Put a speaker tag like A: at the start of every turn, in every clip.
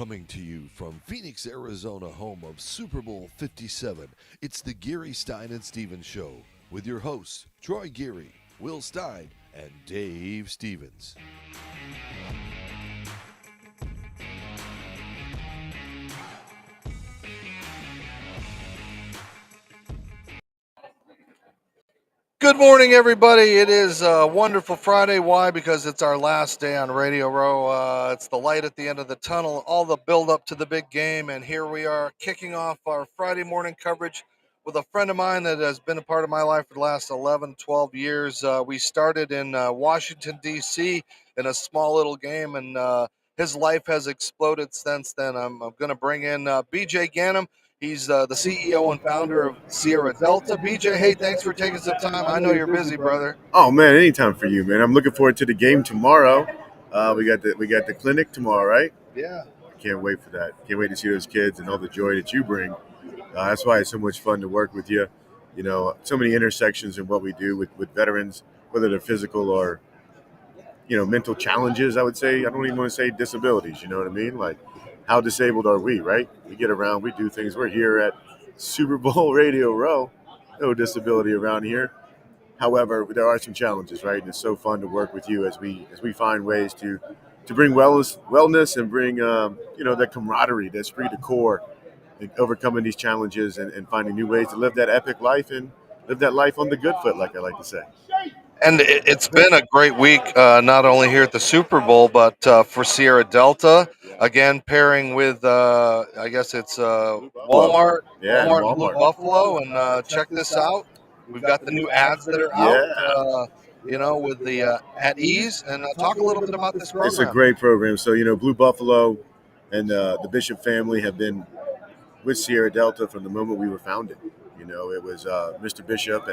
A: Coming to you from Phoenix, Arizona, home of Super Bowl 57, it's the Geary, Stein, and Stevens Show with your hosts, Troy Geary, Will Stein, and Dave Stevens.
B: Good morning, everybody. It is a wonderful Friday. Why? Because it's our last day on Radio Row. It's the light at the end of the tunnel, all the build up to the big game. And here we are kicking off our Friday morning coverage with a friend of mine that has been a part of my life for the last 11, 12 years. We started in Washington, D.C. in a small little game, and his life has exploded since then. I'm going to bring in B.J. Ganem. He's the CEO and founder of Sierra Delta. BJ, hey, thanks for taking some time. I know you're busy, brother.
C: Oh man, anytime for you, man. I'm looking forward to the game tomorrow. We got the clinic tomorrow, right?
B: Yeah.
C: Can't wait for that. Can't wait to see those kids and all the joy that you bring. That's why it's so much fun to work with you. You know, so many intersections in what we do with veterans, whether they're physical or mental challenges. I would say I don't even want to say disabilities. You know what I mean? Like, how disabled are we? Right? We get around. We do things. We're here at Super Bowl Radio Row. No disability around here. However, there are some challenges, right? And it's so fun to work with you as we find ways to bring wellness and bring that camaraderie, that esprit de corps, and overcoming these challenges and finding new ways to live that epic life and live that life on the good foot, like I like to say.
B: And it's been a great week, not only here at the Super Bowl, but for Sierra Delta. Again, pairing with, I guess it's Walmart,
C: Yeah,
B: Walmart and Blue
C: Walmart.
B: Buffalo. And check this out. We've got the new ads that are out, with the At Ease. And talk a little bit about this program.
C: It's a great program. So, Blue Buffalo and the Bishop family have been with Sierra Delta from the moment we were founded. It was Mr. Bishop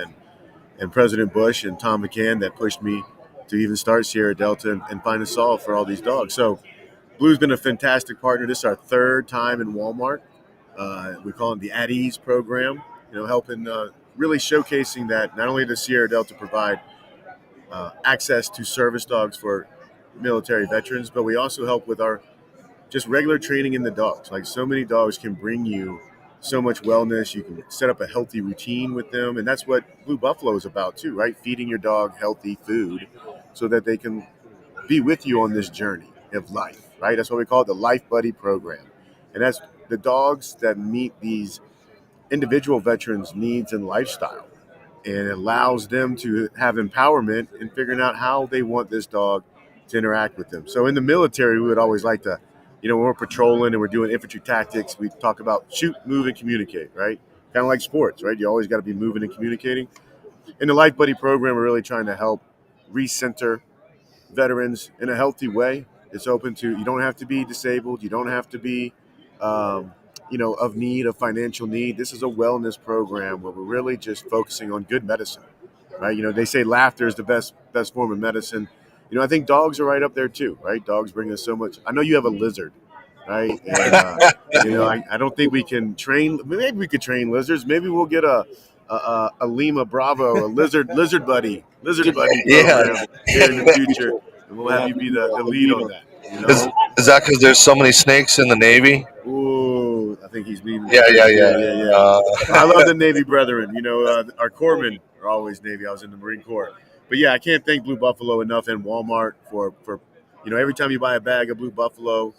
C: and President Bush and Tom McCann that pushed me to even start Sierra Delta and find a solve for all these dogs. So Blue's been a fantastic partner. This is our third time in Walmart. We call it the At Ease program, helping really showcasing that not only does Sierra Delta provide access to service dogs for military veterans, but we also help with our just regular training in the dogs. Like, so many dogs can bring you so much wellness. You can set up a healthy routine with them. And that's what Blue Buffalo is about too, right? Feeding your dog healthy food so that they can be with you on this journey of life, right? That's what we call it, the Life Buddy program. And that's the dogs that meet these individual veterans' needs and lifestyle. And it allows them to have empowerment in figuring out how they want this dog to interact with them. So in the military, we would always like to, when we're patrolling and we're doing infantry tactics, we talk about shoot, move, and communicate, right? Kind of like sports, right? You always got to be moving and communicating. In the Life Buddy program, we're really trying to help recenter veterans in a healthy way. It's open to, you don't have to be disabled. You don't have to be, of financial need. This is a wellness program where we're really just focusing on good medicine, right? They say laughter is the best form of medicine. I think dogs are right up there too, right? Dogs bring us so much. I know you have a lizard, right? And, I don't think we can train. Maybe we could train lizards. Maybe we'll get a Lima Bravo, a lizard buddy program here in the future, and we'll have you be the lead on that.
B: Is that because there's so many snakes in the Navy?
C: Ooh, I think he's leading.
B: Yeah.
C: I love the Navy brethren. Our corpsmen are always Navy. I was in the Marine Corps. But yeah, I can't thank Blue Buffalo enough and Walmart for every time you buy a bag of Blue Buffalo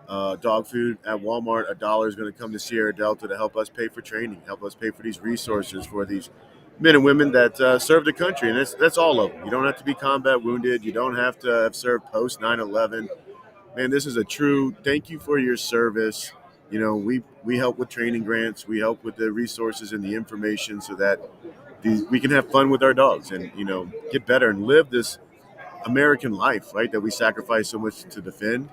C: dog food at Walmart, $1 is going to come to Sierra Delta to help us pay for training, help us pay for these resources for these men and women that serve the country. And that's all of them. You don't have to be combat wounded. You don't have to have served post 9/11. Man, this is a true thank you for your service. We help with training grants. We help with the resources and the information so that we can have fun with our dogs and, get better and live this American life, right? That we sacrifice so much to defend.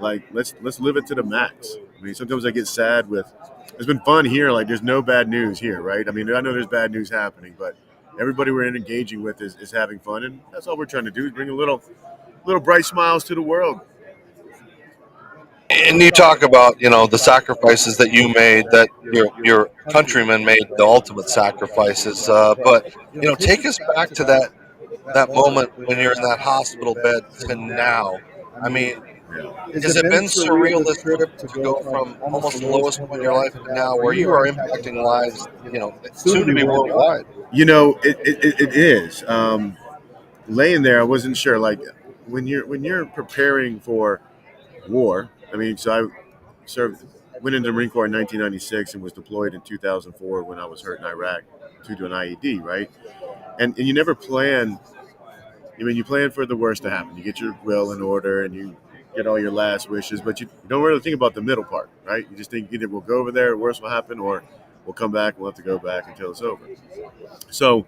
C: Like, let's live it to the max. I mean, sometimes I get sad it's been fun here. Like, there's no bad news here, right? I mean, I know there's bad news happening, but everybody we're engaging with is having fun. And that's all we're trying to do is bring a little bright smiles to the world.
B: And you talk about, the sacrifices that you made, that your countrymen made the ultimate sacrifices. But take us back to that moment when you're in that hospital bed to now. I mean,
C: Yeah.
B: Has it been surreal this trip to go from almost the lowest point in your life to now where you are impacting lives, soon to be worldwide?
C: It is. Laying there, I wasn't sure. Like when you're preparing for war. I mean, so I served, went into the Marine Corps in 1996 and was deployed in 2004 when I was hurt in Iraq due to an IED. Right, and you never plan. I mean, you plan for the worst to happen. You get your will in order and you get all your last wishes, but you don't really think about the middle part, right? You just think either we'll go over there, worst will happen, or we'll come back. We'll have to go back until it's over. So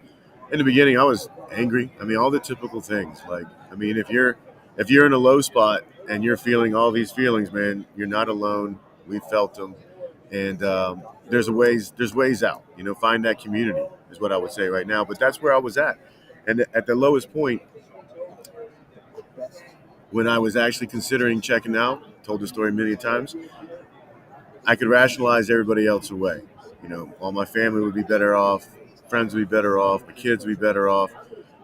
C: in the beginning, I was angry. I mean, all the typical things. Like, I mean, if you're in a low spot and you're feeling all these feelings, man, you're not alone. We felt them, and there's ways out. Find that community is what I would say right now. But that's where I was at, and at the lowest point when I was actually considering checking out. Told the story many times. I could rationalize everybody else away. All my family would be better off, friends would be better off, my kids would be better off.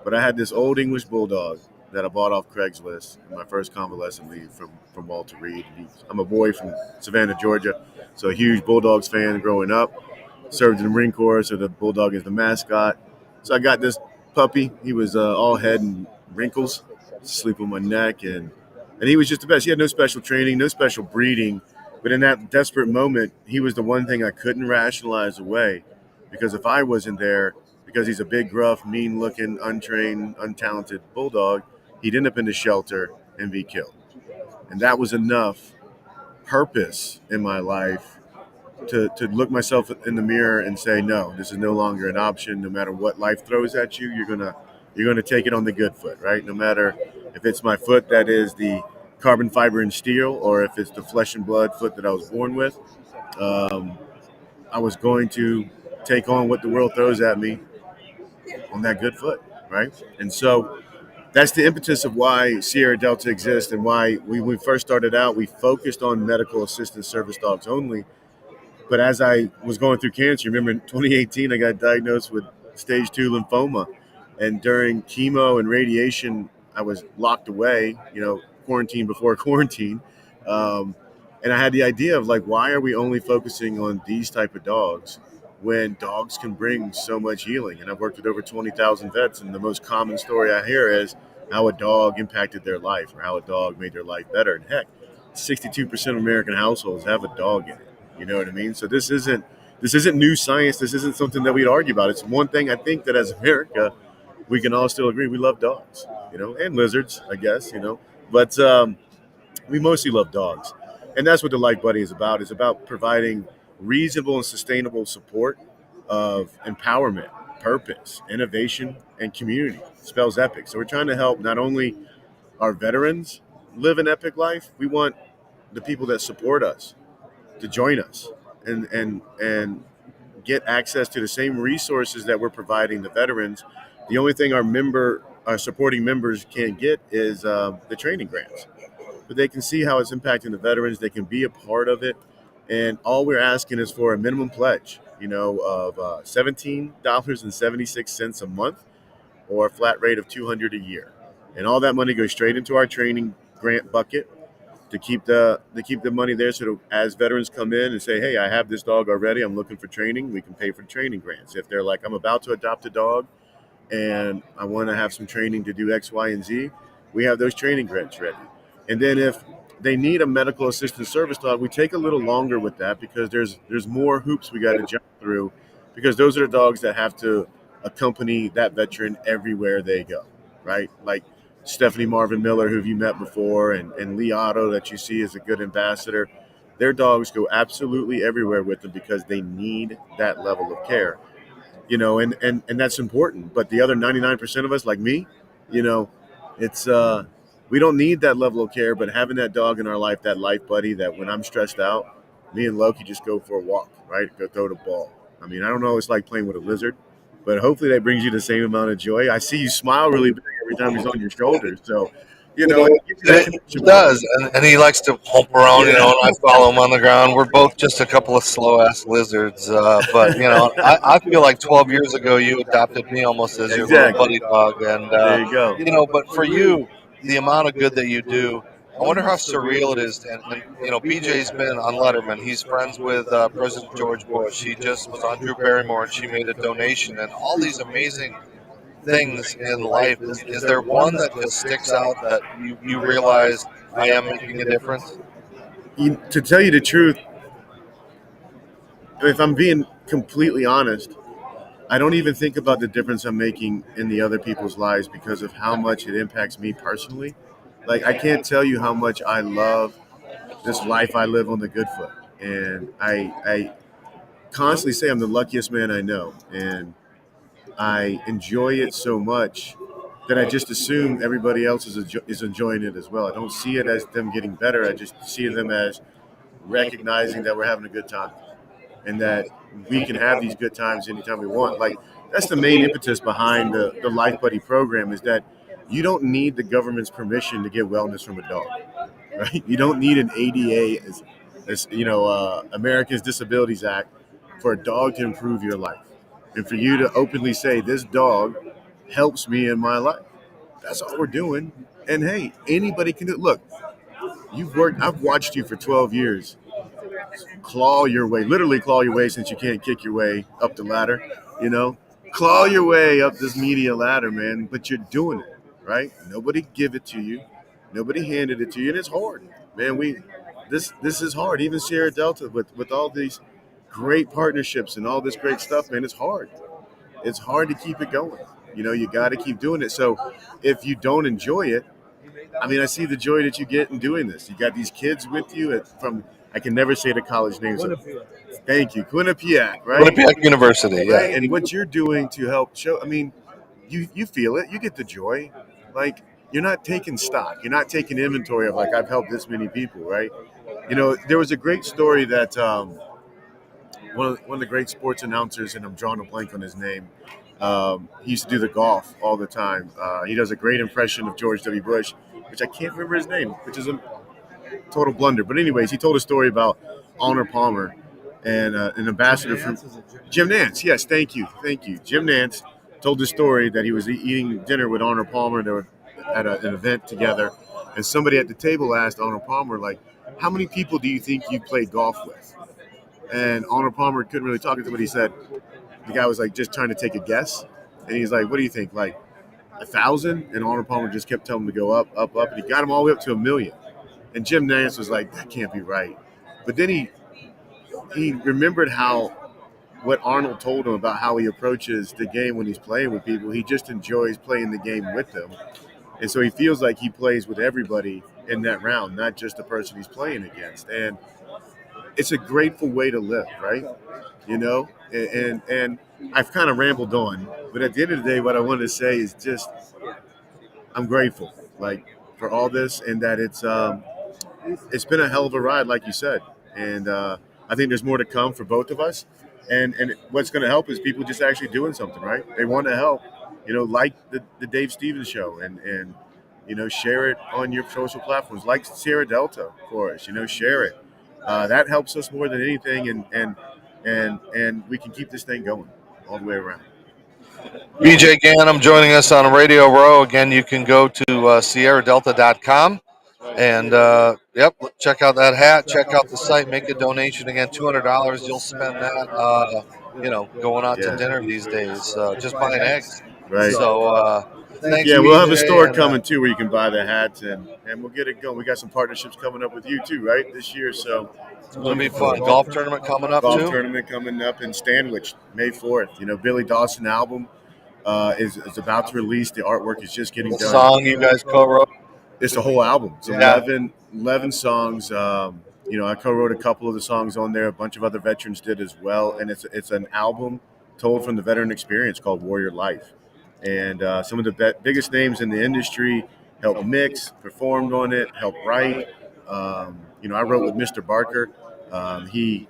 C: But I had this old English bulldog that I bought off Craigslist in my first convalescent leave from Walter Reed. I'm a boy from Savannah, Georgia, so a huge Bulldogs fan growing up. Served in the Marine Corps, so the bulldog is the mascot. So I got this puppy. He was all head and wrinkles, sleep on my neck, and he was just the best. He had no special training, no special breeding. But in that desperate moment, he was the one thing I couldn't rationalize away, because if I wasn't there, because he's a big, gruff, mean-looking, untrained, untalented bulldog, he'd end up in the shelter and be killed. And that was enough purpose in my life to look myself in the mirror and say, no, this is no longer an option. No matter what life throws at you, you're gonna take it on the good foot, right? No matter if it's my foot that is the carbon fiber and steel, or if it's the flesh and blood foot that I was born with. I was going to take on what the world throws at me on that good foot, right? And so that's the impetus of why Sierra Delta exists, and why when we first started out, we focused on medical assistance service dogs only. But as I was going through cancer, remember in 2018, I got diagnosed with stage 2 lymphoma. And during chemo and radiation, I was locked away, quarantine before quarantine. And I had the idea of, like, why are we only focusing on these type of dogs when dogs can bring so much healing? And I've worked with over 20,000 vets, and the most common story I hear is how a dog impacted their life, or how a dog made their life better. And heck, 62% of American households have a dog in it. You know what I mean? So this isn't new science. This isn't something that we'd argue about. It's one thing I think that as America, we can all still agree we love dogs, and lizards, I guess, But we mostly love dogs. And that's what the Life Buddy is about. It's about providing reasonable and sustainable support of empowerment, purpose, innovation, and community. It spells epic. So we're trying to help not only our veterans live an epic life, we want the people that support us to join us and get access to the same resources that we're providing the veterans. The only thing our supporting members can't get is the training grants, but they can see how it's impacting the veterans. They can be a part of it, and all we're asking is for a minimum pledge, of $17.76 a month, or a flat rate of $200 a year, and all that money goes straight into our training grant bucket to keep the money there, so that as veterans come in and say, hey, I have this dog already, I'm looking for training, we can pay for training grants. If they're like, I'm about to adopt a dog and I want to have some training to do X, Y, and Z, we have those training grants ready. And then if they need a medical assistance service dog, we take a little longer with that, because there's more hoops we got to jump through, because those are the dogs that have to accompany that veteran everywhere they go, right? Like Stephanie Marvin Miller, who you met before, and Lee Otto, that you see as a good ambassador. Their dogs go absolutely everywhere with them, because they need that level of care, and that's important. But the other 99% of us, like me, it's we don't need that level of care, but having that dog in our life, that life buddy, that when I'm stressed out, me and Loki just go for a walk, right? Go throw the ball. I mean, I don't know, it's like playing with a lizard, but hopefully that brings you the same amount of joy. I see you smile really big every time he's on your shoulders. So, it gives you that
B: It
C: connection.
B: does, and he likes to hump around,
C: Yeah.
B: and I follow him on the ground. We're both just a couple of slow ass lizards, but I feel like 12 years ago you adopted me almost as your little
C: Exactly.
B: buddy dog, and
C: There you go.
B: but for you, the amount of good that you do, I wonder how surreal it is. And BJ's been on Letterman. He's friends with President George Bush. He just was on Drew Barrymore, and she made a donation. And all these amazing things in life. Is there one that just sticks out that you realize I am making a difference?
C: To tell you the truth, if I'm being completely honest, I don't even think about the difference I'm making in the other people's lives because of how much it impacts me personally. Like, I can't tell you how much I love this life I live on the good foot. And I constantly say I'm the luckiest man I know. And I enjoy it so much that I just assume everybody else is enjoying it as well. I don't see it as them getting better. I just see them as recognizing that we're having a good time and that we can have these good times anytime we want. Like, that's the main impetus behind the Life Buddy program, is that you don't need the government's permission to get wellness from a dog, right? You don't need an ADA, Americans Disabilities Act, for a dog to improve your life. And for you to openly say, this dog helps me in my life. That's all we're doing. And hey, anybody can do it. Look, I've watched you for 12 years literally claw your way, since you can't kick your way up the ladder, claw your way up this media ladder, man. But you're doing it, right? Nobody give it to you. Nobody handed it to you. And it's hard, man. This is hard. Even Sierra Delta with all these great partnerships and all this great stuff, man, it's hard. It's hard to keep it going. You got to keep doing it. So if you don't enjoy it, I see the joy that you get in doing this. You got these kids with you I can never say the college names. Thank you. Quinnipiac, right?
B: Quinnipiac University, yeah.
C: Right? And what you're doing to help show, you feel it. You get the joy. Like, you're not taking stock. You're not taking inventory of, like, I've helped this many people, right? There was a great story that one of the great sports announcers, and I'm drawing a blank on his name, he used to do the golf all the time. He does a great impression of George W. Bush, which I can't remember his name, which is a total blunder. But anyways, he told a story about Arnold Palmer and an ambassador from Jim Nance. Yes, thank you. Jim Nance told the story that he was eating dinner with Arnold Palmer. They were at an event together, and somebody at the table asked Arnold Palmer, like, how many people do you think you played golf with? And Arnold Palmer couldn't really talk to him, but he said, the guy was like just trying to take a guess. And he's like, what do you think? Like 1,000? And Arnold Palmer just kept telling him to go up, up, up. And he got him all the way up to 1,000,000. And Jim Nance was like, that can't be right. But then he remembered what Arnold told him about how he approaches the game when he's playing with people. He just enjoys playing the game with them. And so he feels like he plays with everybody in that round, not just the person he's playing against. And it's a grateful way to live, right? And I've kind of rambled on, but at the end of the day, what I wanted to say is just, I'm grateful, like, for all this, and that it's been a hell of a ride, like you said. And I think there's more to come for both of us. And what's going to help is people just actually doing something, right? They want to help, like the Dave Stevens show, and share it on your social platforms, like Sierra Delta, of course, share it. That helps us more than anything, and we can keep this thing going all the way around.
B: BJ Ganem joining us on Radio Row. Again, you can go to sierradelta.com and check out that hat, check out the site, make a donation. Again, $200. You'll spend that, going out to dinner these days, just buying eggs.
C: Right.
B: So, thanks,
C: yeah, we'll have a
B: BJ,
C: store coming too where you can buy the hats, and we'll get it going. We got some partnerships coming up with you too, right, this year. So
B: it's going to be fun. Golf tournament coming up too.
C: Golf tournament coming up in Stanwich, May 4th. Billy Dawson album is about to release. The artwork is just getting done.
B: Song you guys co-wrote?
C: It's a whole album. It's 11 songs. I co-wrote a couple of the songs on there. A bunch of other veterans did as well, and it's an album told from the veteran experience called Warrior Life. And some of the biggest names in the industry helped mix, performed on it, helped write. I wrote with Mr. Barker. He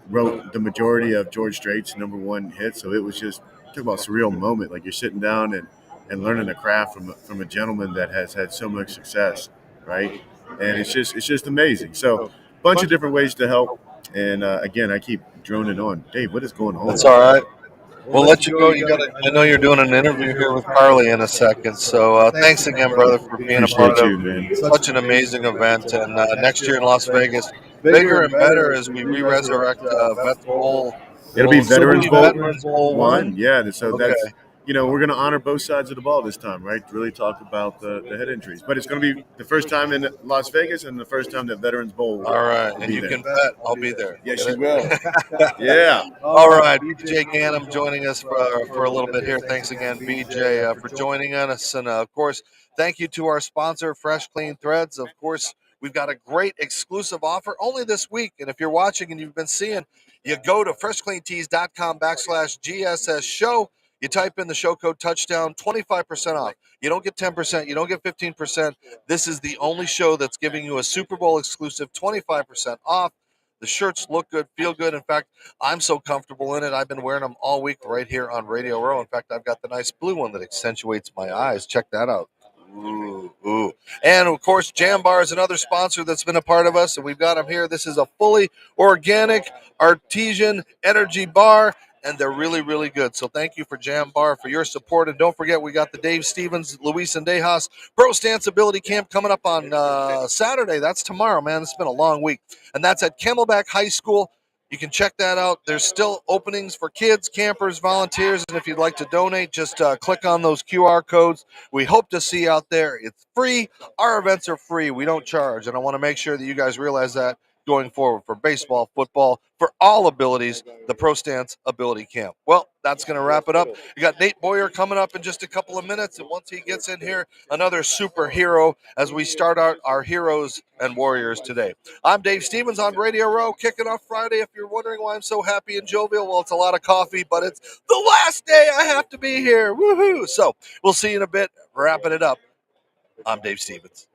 C: wrote the majority of George Strait's #1 hit. So it was just, talk about a surreal moment. Like, you're sitting down and learning a craft from a gentleman that has had so much success, right? And it's just amazing. So a bunch of different ways to help. And again, I keep droning on. Dave, what is going on?
B: That's all right. We'll let you go. I know you're doing an interview here with Carly in a second. So thanks again, brother, for being a part
C: Appreciate
B: of
C: you, man.
B: such an amazing event. And next year in Las Vegas, bigger and better as we re-resurrect Vets Bowl.
C: It'll be
B: Will still
C: Veterans
B: be
C: Bowl
B: Veterans Bowl 1.
C: Yeah, and so
B: Okay.
C: that's we're going to honor both sides of the ball this time, right? Really talk about the head injuries, but it's going to be the first time in Las Vegas and the first time that Veterans Bowl.
B: All right,
C: will
B: and
C: be
B: you
C: there.
B: can bet I'll be there.
C: Yes,
B: Get
C: you
B: it?
C: will. Yeah.
B: All right, BJ Ganem joining us for a little bit here. Thanks again, BJ, for joining us. And of course, thank you to our sponsor, Fresh Clean Threads. Of course, we've got a great exclusive offer only this week. And if you're watching and you've been seeing, you go to freshcleantees.com/GSS show. You type in the show code touchdown, 25% off. You don't get 10%, you don't get 15%. This is the only show that's giving you a Super Bowl exclusive 25% off. The shirts look good, feel good. In fact, I'm so comfortable in it. I've been wearing them all week right here on Radio Row. In fact, I've got the nice blue one that accentuates my eyes. Check that out. Ooh, ooh. And of course, Jam Bar is another sponsor that's been a part of us, and we've got them here. This is a fully organic artesian energy bar, and they're really, really good. So thank you for Jam Bar for your support. And don't forget, we got the Dave Stevens, Luis and Dejas Pro Stance Ability Camp coming up on Saturday. That's tomorrow, man. It's been a long week. And that's at Camelback High School. You can check that out. There's still openings for kids, campers, volunteers, and if you'd like to donate, just click on those QR codes. We hope to see you out there. It's free. Our events are free. We don't charge, and I want to make sure that you guys realize that going forward for baseball, football, for all abilities, the Pro Stance Ability Camp. Well, that's going to wrap it up. You got Nate Boyer coming up in just a couple of minutes, and once he gets in here, another superhero as we start out our heroes and warriors today. I'm Dave Stevens on Radio Row, kicking off Friday. If you're wondering why I'm so happy and jovial, well, it's a lot of coffee, but it's the last day I have to be here. Woohoo! So we'll see you in a bit. Wrapping it up. I'm Dave Stevens.